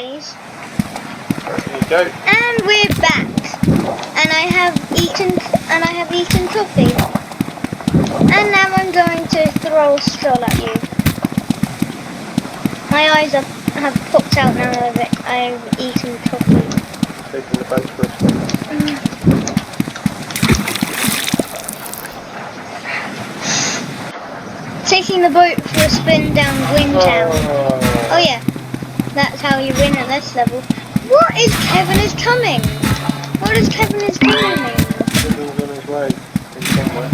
guys. There you go. And we're back. And I have eaten coffee. And now I'm going to throw a straw at you. My eyes have popped out now that I've eaten coffee. Taking the boat for a spin. Taking the boat for a spin down Gwyntown. Oh. Oh yeah, that's how you win at this level. What is Kevin is coming? What is Kevin is coming? Kevin's on his way in somewhere.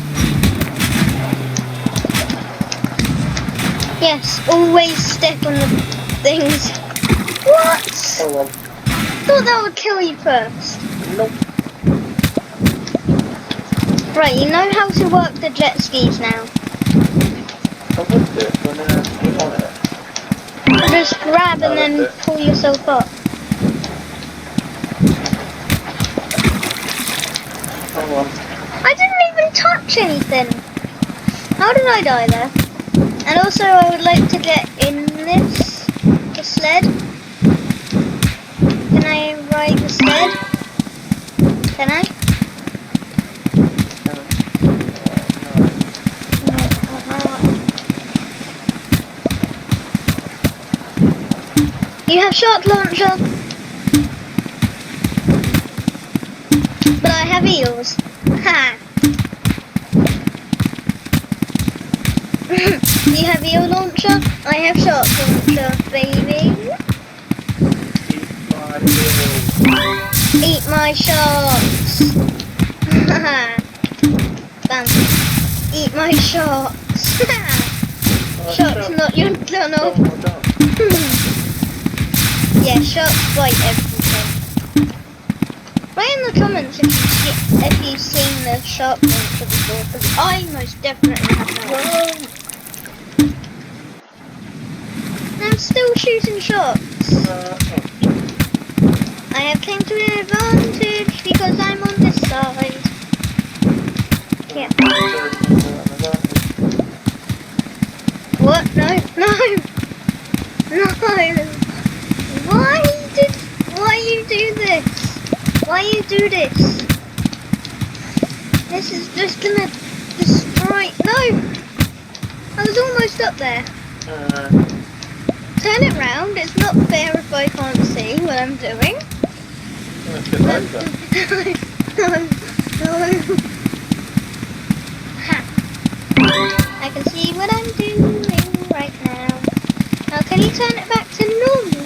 Yes, always step on the things. What? Hold on. Thought that would kill you first. Nope. Right, you know how to work the jet skis now. I would do it when you're on it. Just grab and then pull yourself up. Hold on. I didn't even touch anything. How did I die there? And also I would like to get in the sled. Can I ride the sled? Can I? You have shark launcher. But I have eels. Ha! You have eel launcher? I have shark launcher, baby. Eat my sharks. Bam. Eat my sharks. Sharks, not your Donald. Yeah, sharks bite everything. Write in the comments if you've seen the shark launcher before, because I most definitely have not. I'm still shooting sharks. I have came to an advantage because I'm on this side. Yeah. What? No, no, no. Why you do this? Why you do this? This is just gonna destroy. No, I was almost up there. Turn it round. It's not fair if I can't see what I'm doing. No. Ha. I can see what I'm doing right now. Now can you turn it back to normal?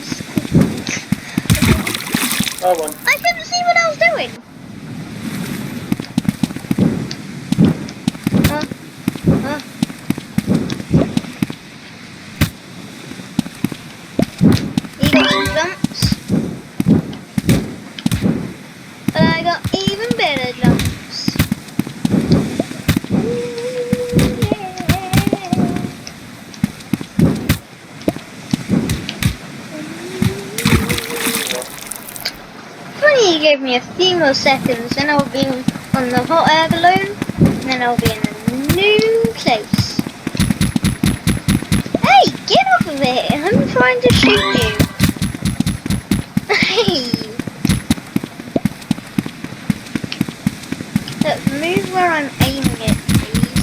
Hold on. I couldn't see what I was doing. You got some jumps. But I got even better jumps. You gave me a few more seconds, then I'll be on the hot air balloon, and then I'll be in a new place. Hey, get off of it! I'm trying to shoot you. Hey! Look, move where I'm aiming it, please.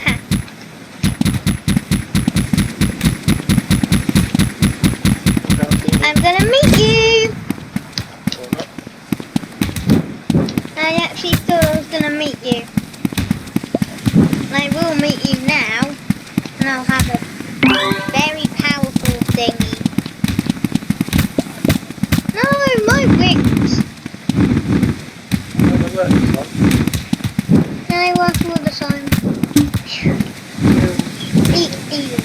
Ha. I'm gonna meet you! I actually thought I was going to meet you. I will meet you now, and I'll have a very powerful thingy. No, my wings! Can I work all the time? Eat eel.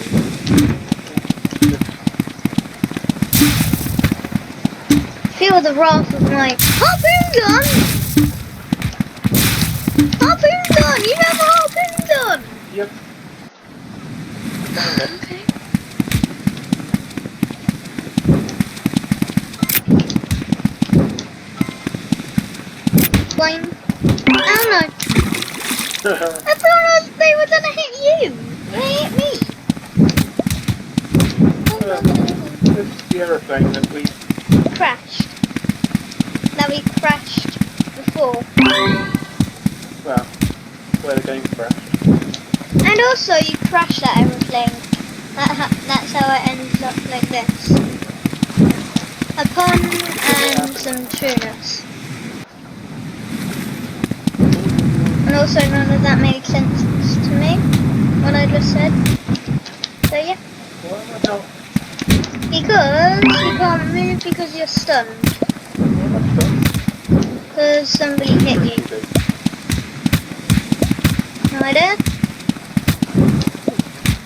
Feel the wrath of my harpoon gun! Harpoon gun! You have a harpoon gun! Yep. Okay. Flame. Oh no! I thought they were gonna hit you! They hit me! Oh, no. the aeroplane that we... crashed. That we crashed before. Well, where the game crashed. And also you crash that aeroplane. That's how it ends up like this. A pun and some trueness. And also none of that made sense to me, what I just said. So yeah. Why am I not? Because you can't move because you're stunned. Why am I stuck? Because somebody hit you. No idea?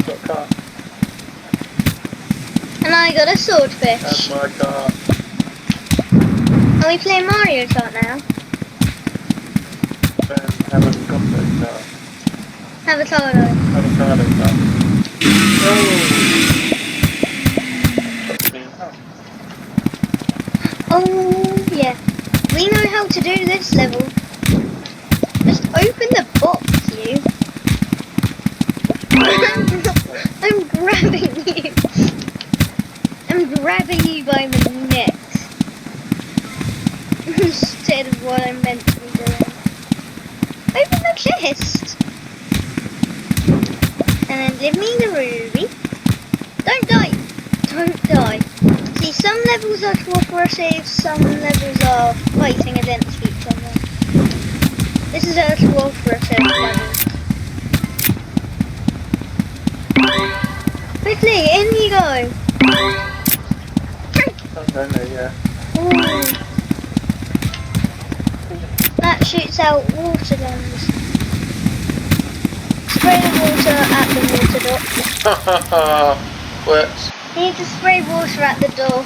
Got a car. And I got a That's swordfish. my car. Are we playing Mario Kart now? Havocado car. Havocado. Havocado car. Oh! Oh yeah. We know how to do this level. Just open the box, you. I'm grabbing you. I'm grabbing you by the neck. Instead of what I'm meant to be doing. Open the chest. And then give me the ruby. Don't die. Don't die. See, some levels are cooperative, some levels are fighting against each other. This is a cooperative level. Quickly, in you go. Okay, yeah. Ooh. That shoots out water guns. Spray the water at the water door. Works. You need to spray water at the door.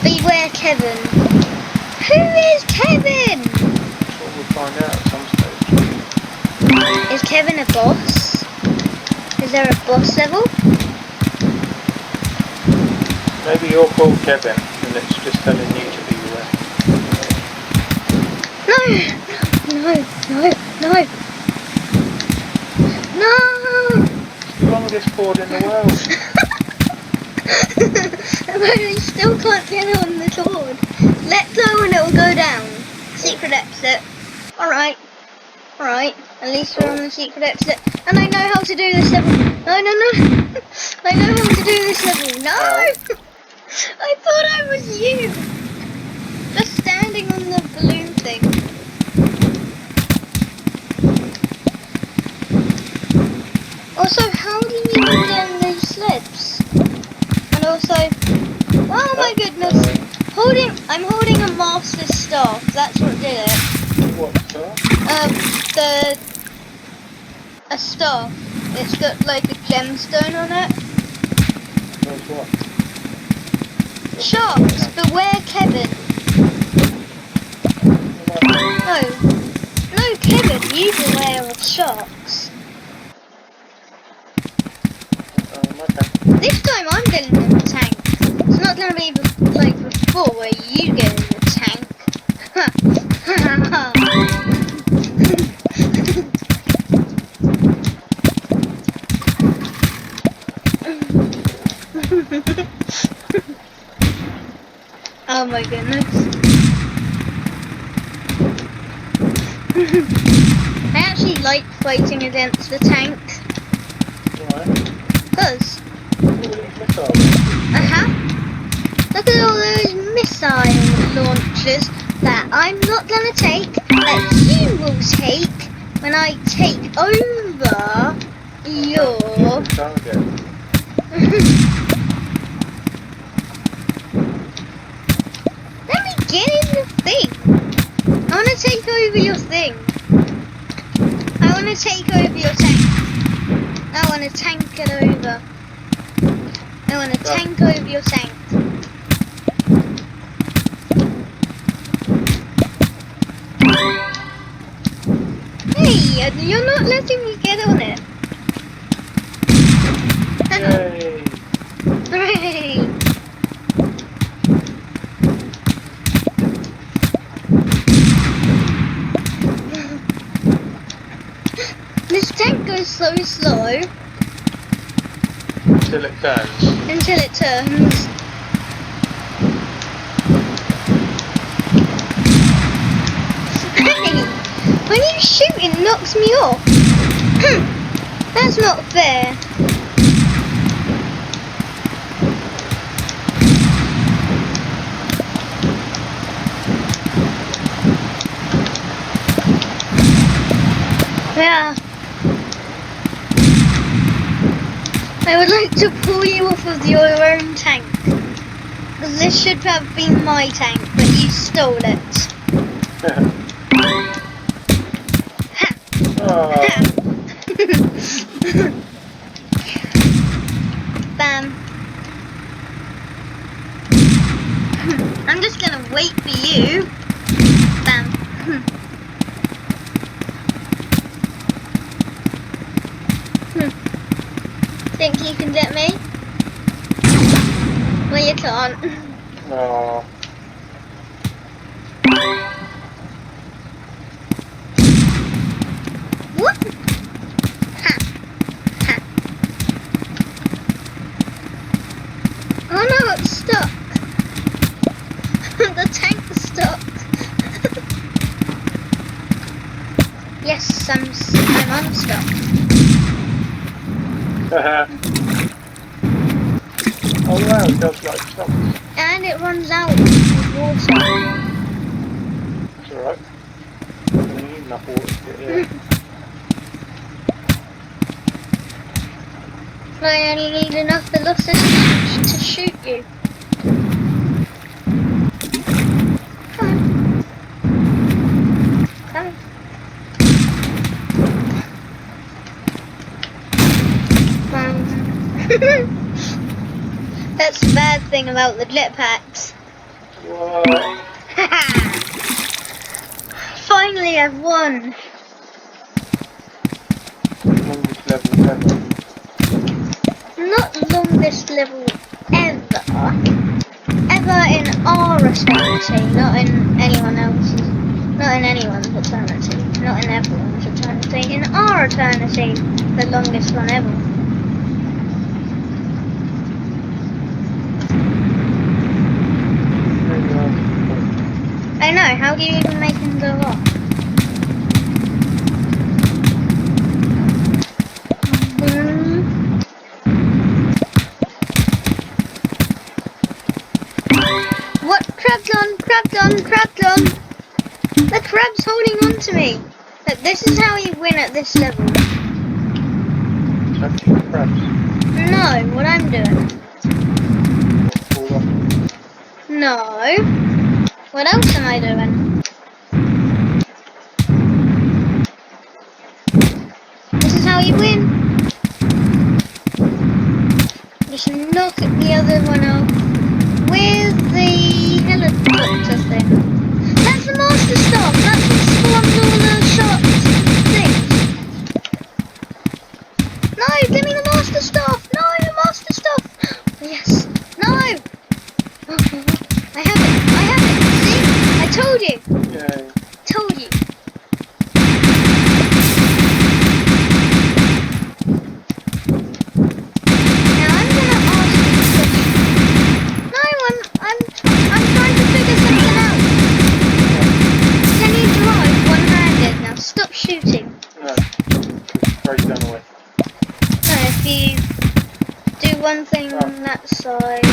Beware Kevin. Who is Kevin? Well, we'll find out at some stage. Is Kevin a boss? Is there a boss level? Maybe you're called Kevin and it's just telling you to beware. No! No! What's the longest board in the world? But I still can't get on the board. Let go and it will go down. Secret exit. Alright. Alright. At least we're on the secret exit. And I know how to do this level. No. I know how to do this level. No! I thought I was you. Just standing on the balloon thing. Also, how do you even get in these sleds? And also, oh my goodness, I'm holding a master staff. That's what did it. What star? A staff. It's got like a gemstone on it. Where's what? Sharks, beware Kevin. No, Kevin, you beware of sharks. Okay. This time I'm getting in the tank. It's not going to be like before where you get in the tank. Oh my goodness. I actually like fighting against the tank. Why? Because Missile. look at all those missile launchers that I'm not gonna take, that you will take when I take over your Target. Let me get in the thing. I wanna take over your thing. I wanna take over your tank. I wanna tank it over. I wanna tank over your tank. Hey, you're not letting me get on it. Yay! Hooray! This tank goes so slow. Until it turns. Until it turns. Hey! When you shoot, it knocks me off. That's not fair. Yeah. I would like to pull you off of your own tank. Because this should have been my tank, but you stole it. Ha! Ha! Bam. I'm just gonna wait for you. Bam. Think you can get me? Well, you can't. Oh. What? Ha. Ha. Oh no, it's stuck. The tank's stuck. Yes, I'm unstuck. Oh wow, it does like stocks. And it runs out of water. That's alright. I don't need enough water to get here. I only need enough velocity to shoot you. Come on. Come on. That's the bad thing about the jetpacks. What? Finally, I've won. Longest level ever. Not longest level ever. Ever in our eternity, not in anyone else's. Not in anyone's eternity. Not in everyone's eternity. In our eternity, the longest one ever. I know, how do you even make him go off? What? Crab's on, crab's on, crab's on! The crab's holding on to me! Look, this is how you win at this level. Touching the crabs. No, what I'm doing. Fall off. No. What else am I doing? This is how you win. Just knock the other one off with the helicopter thing. That's the master staff. That's what spawns all the shots things. No, give me the master staff. No, the master staff. Yes. No. I have it. I have it. See? I told you. Yay. Told you. Now I'm gonna ask you a question. No, I'm trying to figure something out. Can you drive one-handed? Now stop shooting. No. Break down away. No, if you do one thing on that side,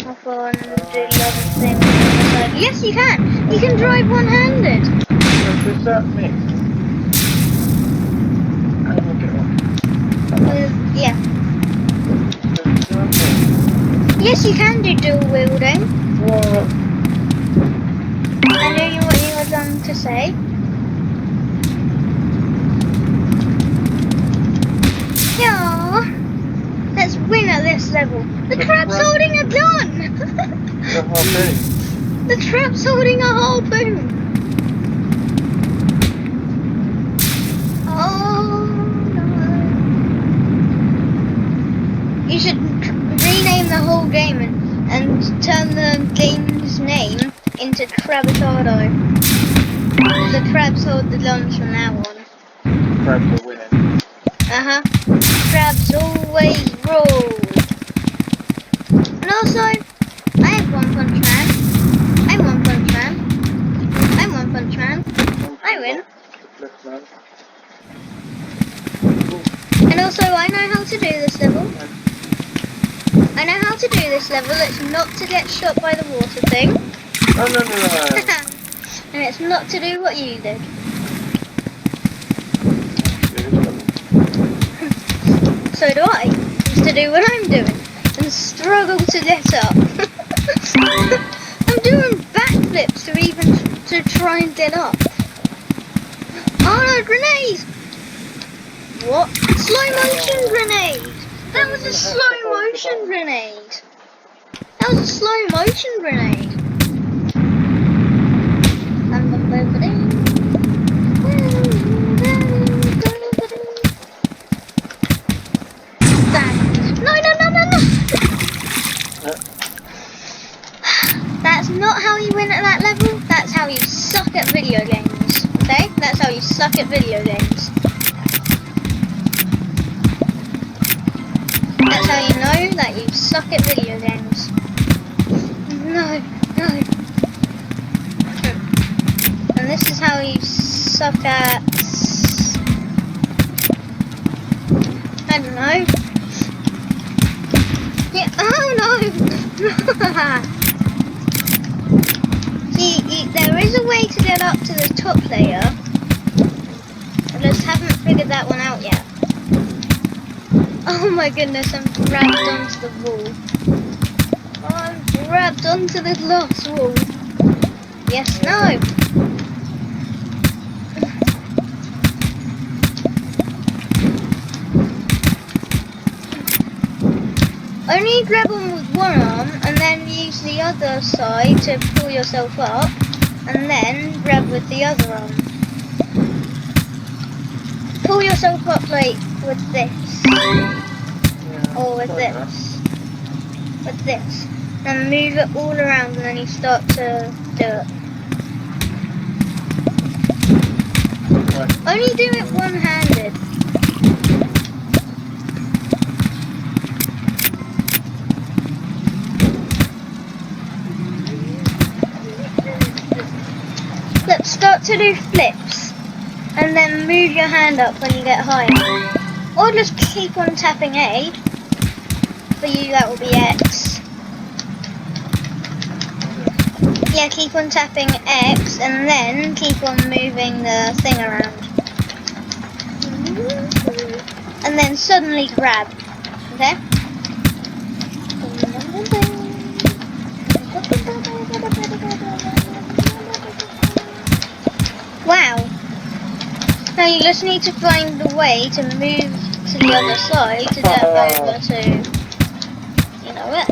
off on, do the other thing on the other side. Yes, you can. You can drive one-handed. So does that mean? How do I get off? Yeah. Does that mean? Yes, you can do dual wielding. What? I knew what you were going to say. Yeah. Let's win at this level. The crab's holding a gun. The harpoon. The crab's holding a harpoon. Oh no. You should rename the whole game and turn the game's name into Crabocado. The crabs hold the guns from now on. Crabs are winning. Crabs always rule. And also, I'm One Punch Man. I'm One Punch Man. I'm One Punch Man. I win. And also, I know how to do this level. I know how to do this level. It's not to get shot by the water thing. Oh, no. And it's not to do what you did. So do I. It's to do what I'm doing. And struggle to get up. I'm doing backflips to try and get up. Oh no, grenade! What? Slow motion grenade! That was a slow motion grenade! That was a slow motion grenade! No! That's not how you win at that level, that's how you suck at video games. Okay? That's how you suck at video games. That's how you know that you suck at video games. No. And this is how you suck at... I don't know. Yeah, oh no! See, there is a way to get up to the top layer. I just haven't figured that one out yet. Oh my goodness, I'm grabbed onto the wall. Oh, I'm grabbed onto the glass wall. Yes, no. Only grab on with one arm and then use the other side to pull yourself up and then grab with the other arm. Pull yourself up like with this. Or with this. With this. And move it all around and then you start to do it. Right. Only do it one-handed. Look, start to do flips. And then move your hand up when you get higher. Or just keep on tapping A. For you that will be X. Yeah, keep on tapping X and then keep on moving the thing around. And then suddenly grab. Okay? Wow. Now you just need to find the way to move to the other side to get over to, you know it.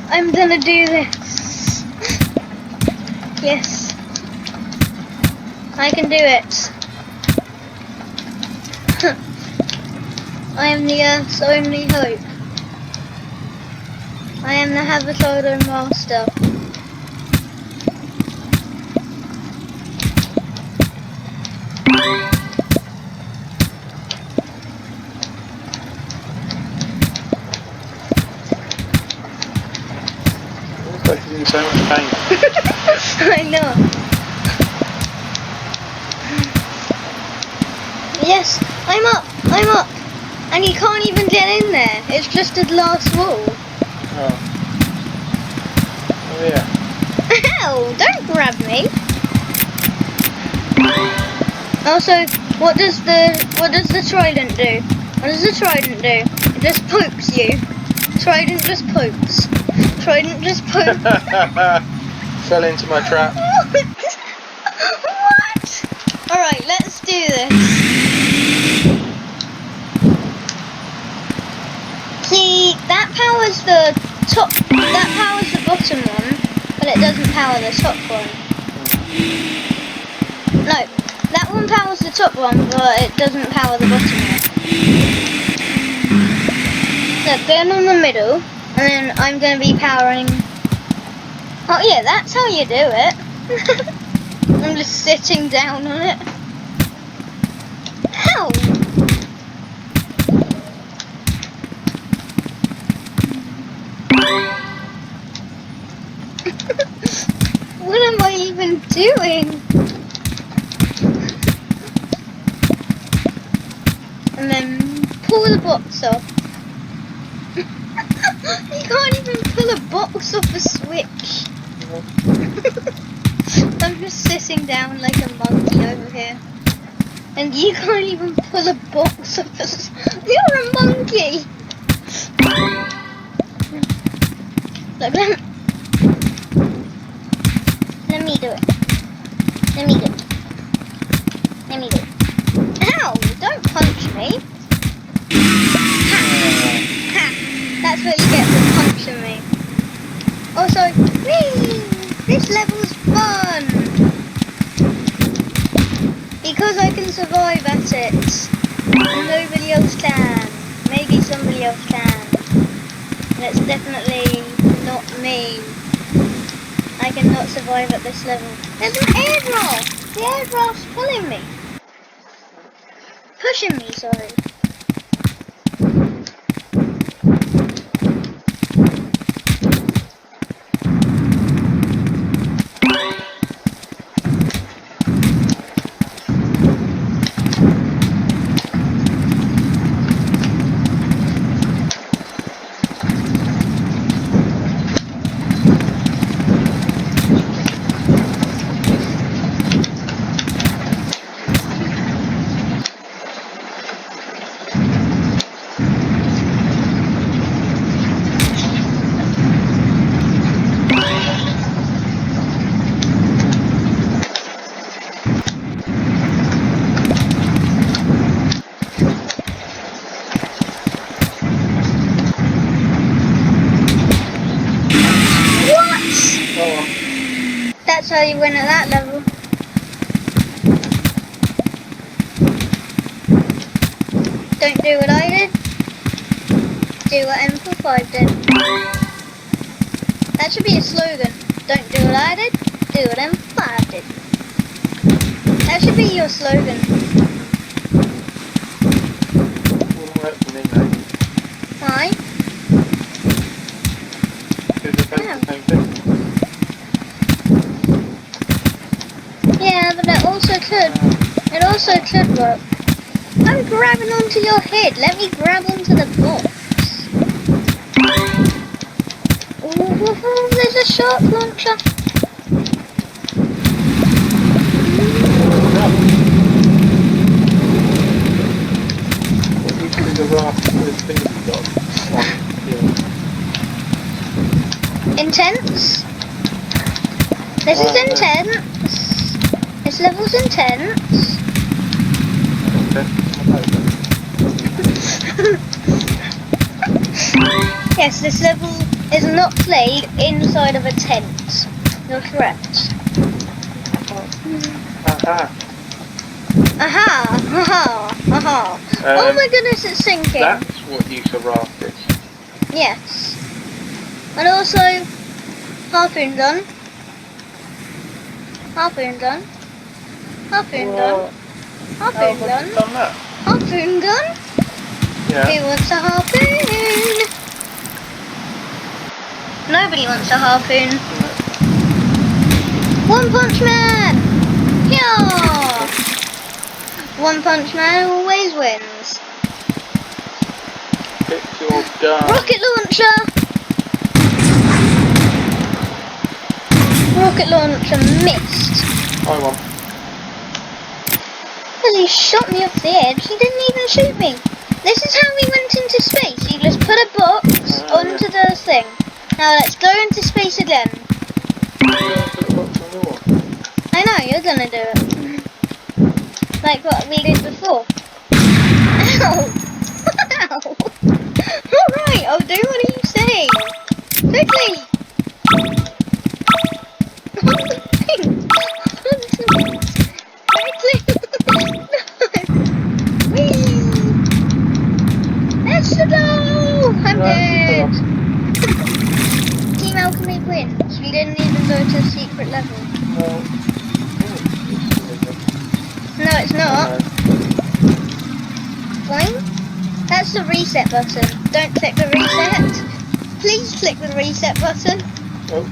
I'm gonna do this. Yes. I can do it. I am the Earth's only hope. I am the Havocado master. Looks like he's in so much pain. I know. Yes, I'm up. And you can't even get in there. It's just a glass wall. Oh yeah. Ow, don't grab me. Also, what does the trident do? What does the trident do? It just pokes you. Trident just pokes. Trident just pokes. Fell into my trap. What? Alright, let's do this. See, that powers the top, that powers the bottom one, but it doesn't power the top one. No, that one powers the top one, but it doesn't power the bottom one. So going on the middle, and then I'm going to be powering... Oh yeah, that's how you do it. I'm I'm just sitting down on it. How? What am I even doing? And then pull the box off. You can't even pull a box off a switch. I'm just sitting down like a monkey over here. And you can't even pull a box off a switch. You're a monkey! Look, let me do it. Let me do it. Let me do it. Ow! Don't punch me. Ha! Ha! That's what you get for punching me. Also, whee! This level's fun! Because I can survive at it. And nobody else can. Maybe somebody else can. And it's definitely not me. I cannot survive at this level. There's an airdrop! The airdrop's pulling me. Pushing me, sorry. That's how you win at that level. Don't do what I did. Do what M45 did. That should be a slogan. Don't do what I did. Do what M5 did. That should be your slogan. Wouldn't work for me, mate. Why? Because it's the same thing. Yeah, but it also could. It also could work. I'm grabbing onto your head. Let me grab onto the box. Ooh, there's a shark launcher. What use is a raft with things you've got on? Yeah. Intense. This is intense. This level's intense. Yes, this level is not played inside of a tent. You're correct. Aha. Aha! Aha! Aha! Oh my goodness, it's sinking. That's what use a raft is. Yes. And also, harpoon gun. Harpoon gun. Harpoon gun. Harpoon gun. Done that? Harpoon gun. Yeah. Who wants a harpoon? Nobody wants a harpoon. One Punch Man! Yeah! One Punch Man always wins. Pick your gun. Rocket launcher! Rocket launcher missed. I won. Well, he shot me off the edge. He didn't even shoot me. This is how we went into space. You just put a box onto the thing. Now let's go into space again. I know, you're gonna do it. Like what we did before. Ow! Ow! Alright, I'll do what you say. Quickly! Quickly! Whee! Let's go! I'm dead! Team Alchemy wins. We didn't even go to a secret level. it's not. Boing. That's the reset button. Don't click the reset. Please click the reset button. Oh,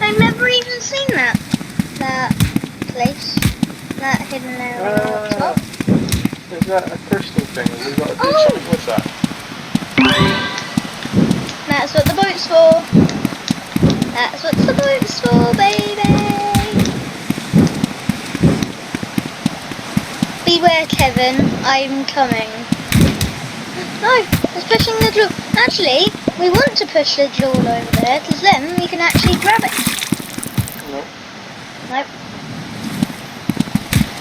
I've never even seen that. That place. That hidden area on top. is that a crystal thing? Have we got to do Oh. something with that? That's what the boat's for. That's what the boat's for, baby. Beware, Kevin. I'm coming. No, it's pushing the jewel. Actually, we want to push the jewel over there, because then we can actually grab it. Nope. Nope.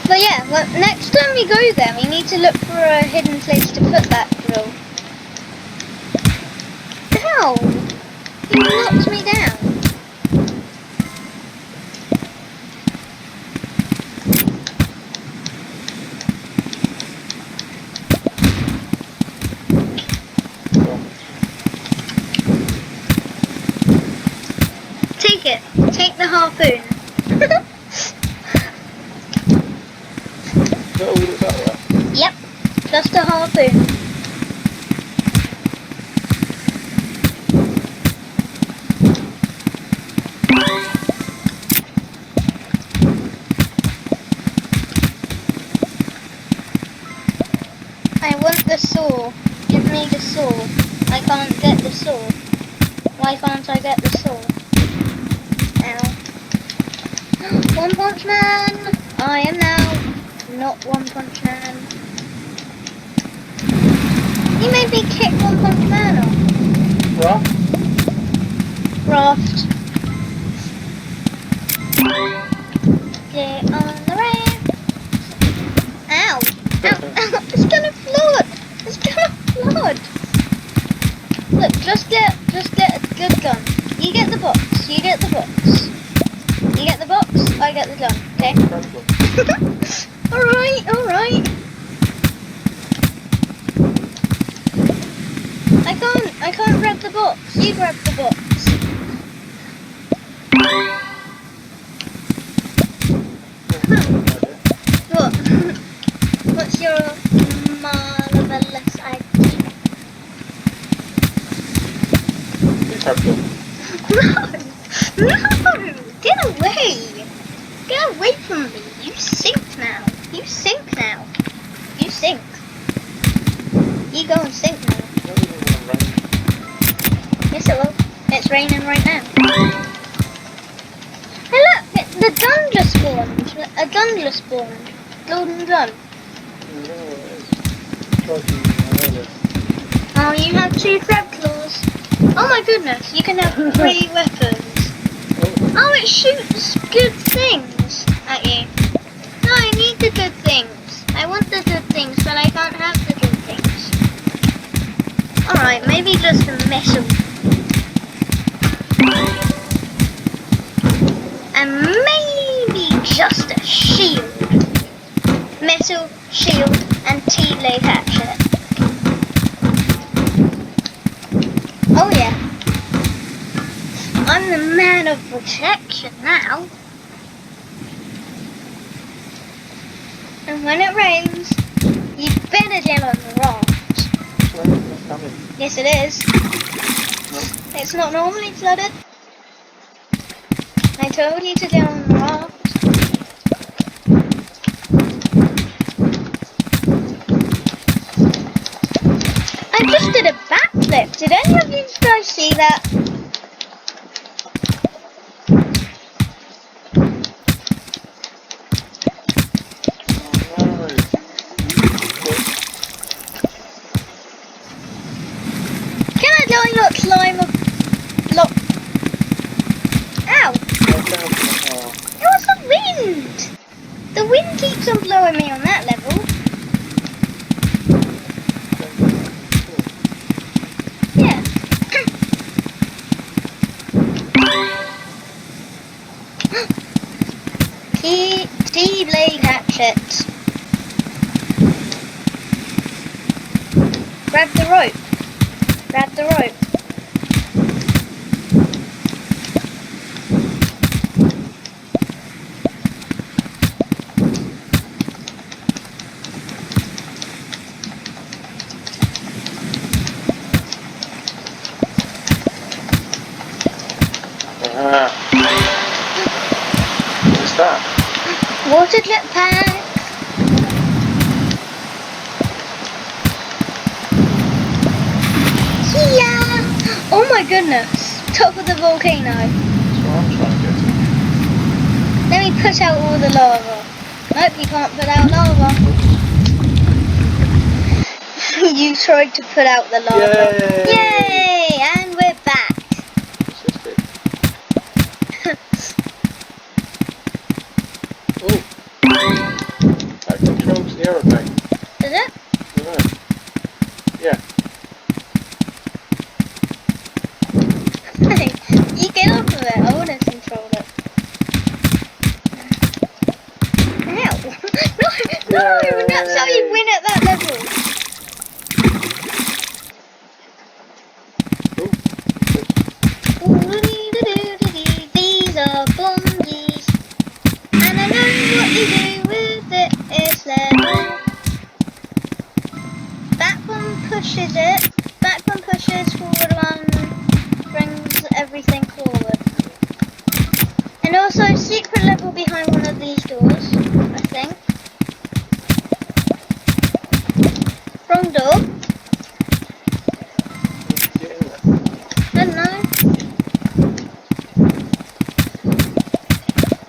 But yeah, well, next time we go there, we need to look for a hidden place to put that jewel. Ow! You knocked me down. Take it. Take the harpoon. Is that all that's out there? Yep. Just a harpoon. I want the saw. Give me the saw. I can't get the saw. Why can't I get the saw? Ow. One Punch Man! I am now not One Punch Man. You made me kick One Punch Man off. What? Raft. Get on the raft. Ow! Ow! Ow! It's gonna flood! It's gonna flood! Look, just get a good gun. You get the box. You get the box. You get the box. I get the gun. Okay. All right. All right. I can't grab the box. You grab the box. What? What's your marvelous idea? No! No! Get away! Get away from me! You sink now! You sink now! You sink! You go and sink now. Yes it will. It's raining right now. Hey look! The gun just spawned! A gun just spawned. Golden gun. Oh, you have 2 crab claws. Oh my goodness, you can have 3 weapons. Oh, it shoots good things at you. No, I need the good things. I want the good things, but I can't have the good things. Alright, maybe just a metal. And maybe just a shield. Metal, shield, and T-blade hatchet. Oh yeah. I'm the man of protection now. And when it rains, you better get on the raft. Yes it is. It's not normally flooded. I told you to get on the raft. I just did a backflip. Did any of you guys see that? Can I not climb a block? Ow! It was the wind! The wind keeps on blowing me on that level. Yeah. T-blade hatchet. Grab the rope. Grab the rope. Oh my goodness! Top of the volcano. That's what I'm trying to get to. Let me put out all the lava. Nope, you can't put out lava. You tried to put out the lava. Yay! Yay! And we're back. This is good. Oh! That controls the aeroplane. Does it? Right. Yeah. You get off of it. I want to control it. Ow! No, that's how you win at that level. These are bongies, and I know what you do with it is level. Back one pushes it, back one pushes, forward one brings everything forward. And also secret level behind one of these doors, I think. Wrong door. I don't know.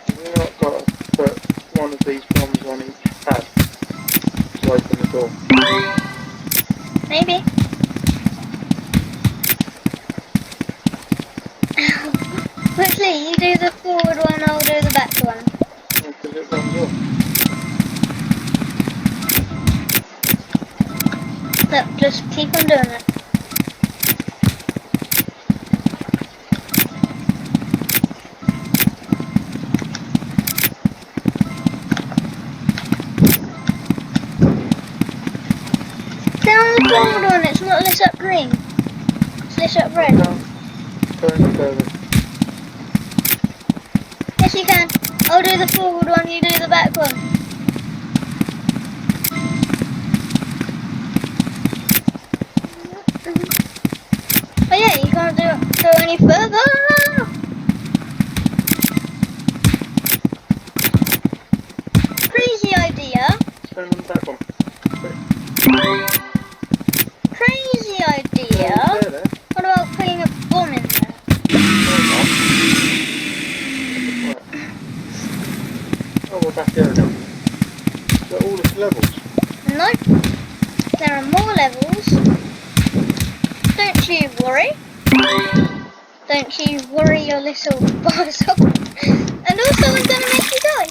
You've not got to put one of these bombs on each pad to open the door. Maybe. Quickly, you do the forward one, I'll do the back one. Because it runs off. Look, just keep on doing it. Down the forward one, it's not lit up green. It's lit up red. Go any further. Yes, you can. I'll do the forward one, you do the back one. Oh yeah, you can't go any further. Crazy idea. Turn on the back one. Quick. Crazy idea. There. What about putting a bomb in there? Oh, we're back there again. Is that all the levels? Nope. There are more levels. Don't you worry. Don't you worry your little buttercup. And also I'm gonna make you die.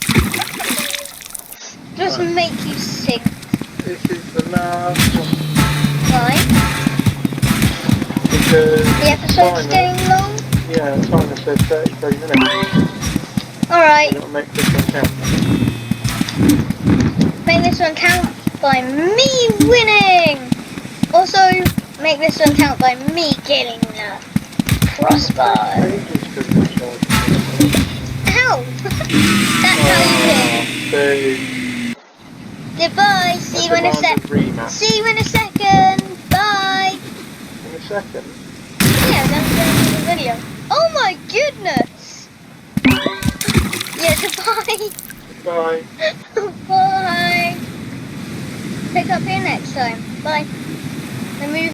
Just Right. make you sink. This is the last one. Why? Because The episode's timer- getting long. Yeah, the timer says 33 minutes. Alright, It'll make this one count. make this one count by me winning. Also, make this one count by me killing the crossbar. Ages couldn't recharge. Ow! That's how you win. Boo. Goodbye, see you in a sec. Rematch. See you in a second. Bye. In a second. Yeah, that's the end of the video. Oh my goodness. Yeah, goodbye. Bye. Bye. Pick up here next time. Bye. The move.